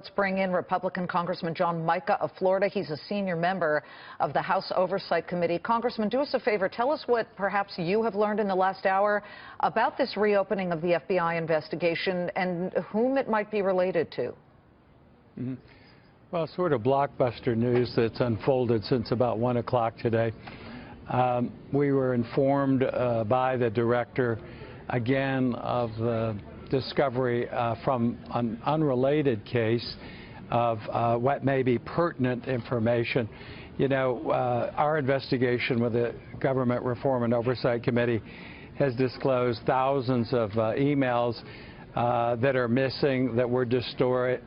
Let's bring in Republican Congressman John Mica of Florida. He's a senior member of the House Oversight Committee. Congressman, do us a favor. Tell us what perhaps you have learned in the last hour about this reopening of the FBI investigation and whom it might be related to. Well, sort of blockbuster news that's unfolded since about 1 o'clock today. We were informed by the director again of the discovery from an unrelated case of what may be pertinent information. You know, our investigation with the Government Reform and Oversight Committee has disclosed thousands of emails that are missing, that were destroyed,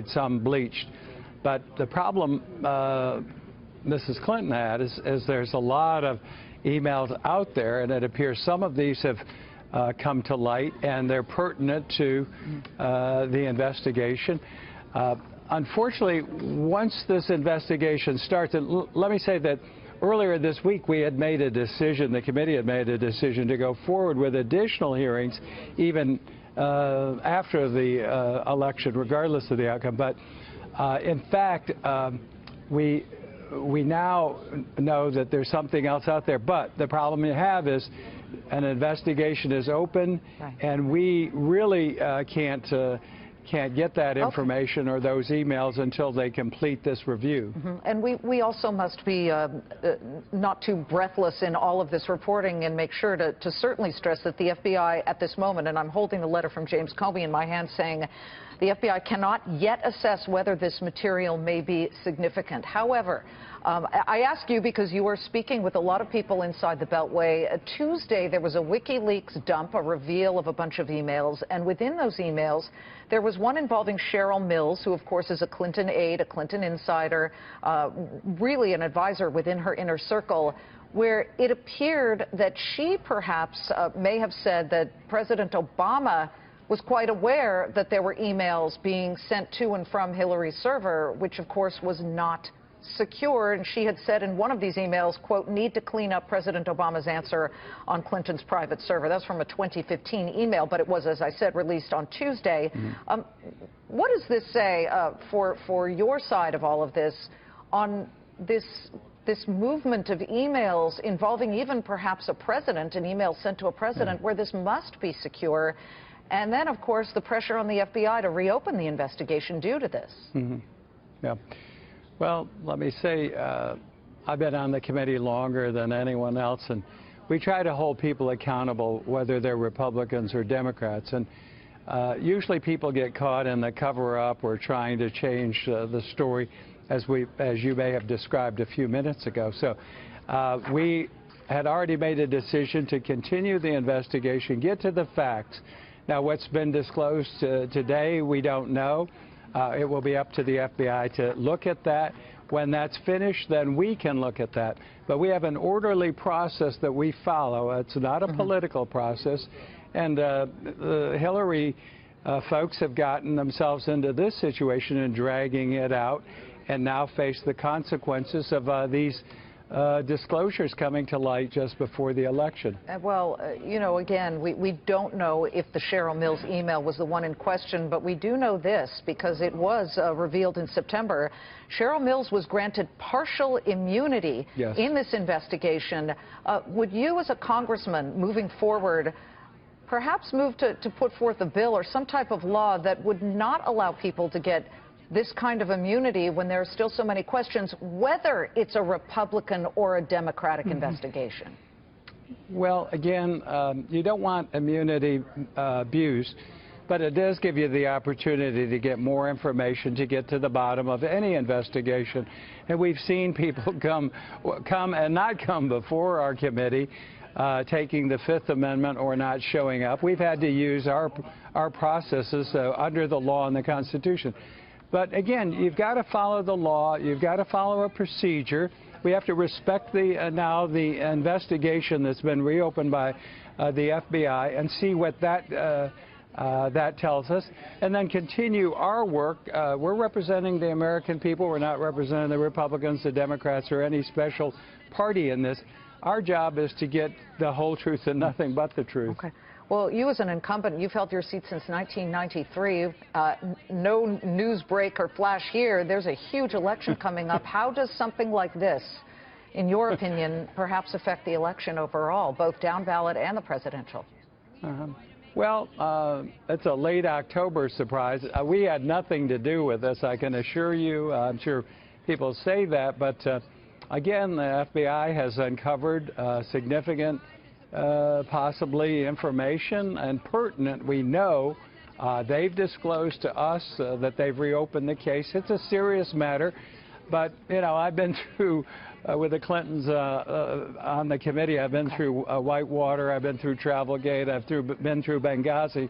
some bleached. But the problem Mrs. Clinton had is there's a lot of emails out there, and it appears some of these have come to light, and they're pertinent to the investigation. Unfortunately, once this investigation starts, and let me say that earlier this week we had made a decision, the committee had made a decision to go forward with additional hearings even after the election, regardless of the outcome. But in fact, we now know that there's something else out there. But the problem you have is an investigation is open, right, and we really can't get that information or those emails until they complete this review. And we also must be not too breathless in all of this reporting and make sure to certainly stress that the FBI at this moment, and I'm holding the letter from James Comey in my hand saying the FBI cannot yet assess whether this material may be significant. However, I ask you because you are speaking with a lot of people inside the Beltway. Tuesday, there was a WikiLeaks dump, a reveal of a bunch of emails, and within those emails, there was one involving Cheryl Mills, who, of course, is a Clinton aide, a Clinton insider, really an advisor within her inner circle, where it appeared that she perhaps may have said that President Obama was quite aware that there were emails being sent to and from Hillary's server, which, of course, was not secure. And she had said in one of these emails, quote, need to clean up President Obama's answer on Clinton's private server. That's from a 2015 email, but it was, as I said, released on Tuesday. What does this say for your side of all of this on this movement of emails involving even perhaps a president, an email sent to a president where this must be secure? And then, of course, the pressure on the FBI to reopen the investigation due to this. Yeah. Well, let me say, I've been on the committee longer than anyone else, and we try to hold people accountable, whether they're Republicans or Democrats. And usually people get caught in the cover-up or trying to change the story, as you may have described a few minutes ago. So we had already made a decision to continue the investigation, get to the facts. Now, what's been disclosed today, we don't know. It will be up to the FBI to look at that. When that's finished, then we can look at that. But we have an orderly process that we follow. It's not a political process. And the Hillary folks have gotten themselves into this situation and dragging it out, and now face the consequences of these disclosures coming to light just before the election. Well, you know, again, we don't know if the Cheryl Mills email was the one in question, but we do know this because it was revealed in September. Cheryl Mills was granted partial immunity in this investigation. Would you, as a congressman, moving forward, perhaps move to put forth a bill or some type of law that would not allow people to get this kind of immunity when there are still so many questions, whether it's a Republican or a Democratic investigation? Well, again, you don't want immunity abused, but it does give you the opportunity to get more information, to get to the bottom of any investigation. And we've seen people come and not come before our committee, taking the Fifth Amendment or not showing up. We've had to use our processes under the law and the Constitution. But again, you've got to follow the law. You've got to follow a procedure. We have to respect now the investigation that's been reopened by the FBI and see what that tells us, and then continue our work. We're representing the American people. We're not representing the Republicans, the Democrats, or any special party in this. Our job is to get the whole truth and nothing but the truth. Okay. Well, you as an incumbent, you've held your seat since 1993. No news break or flash here. There's a huge election coming up. How does something like this, in your opinion, perhaps affect the election overall, both down ballot and the presidential? Well, it's a late October surprise. We had nothing to do with this, I can assure you. I'm sure people say that, but again, the FBI has uncovered significant, possibly information and pertinent. We know they've disclosed to us that they've reopened the case. It's a serious matter, but, you know, I've been through with the Clintons on the committee. I've been through Whitewater, I've been through Travelgate, I've been through Benghazi.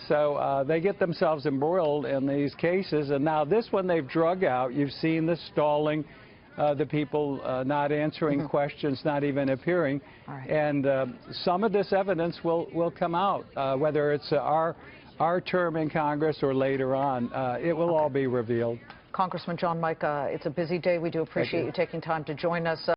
So they get themselves embroiled in these cases, and now this one they've drug out. You've seen the stalling, the people not answering questions, not even appearing. Right. And some of this evidence will come out, whether it's our term in Congress or later on. It will all be revealed. Congressman John Mica, it's a busy day. We do appreciate you taking time to join us.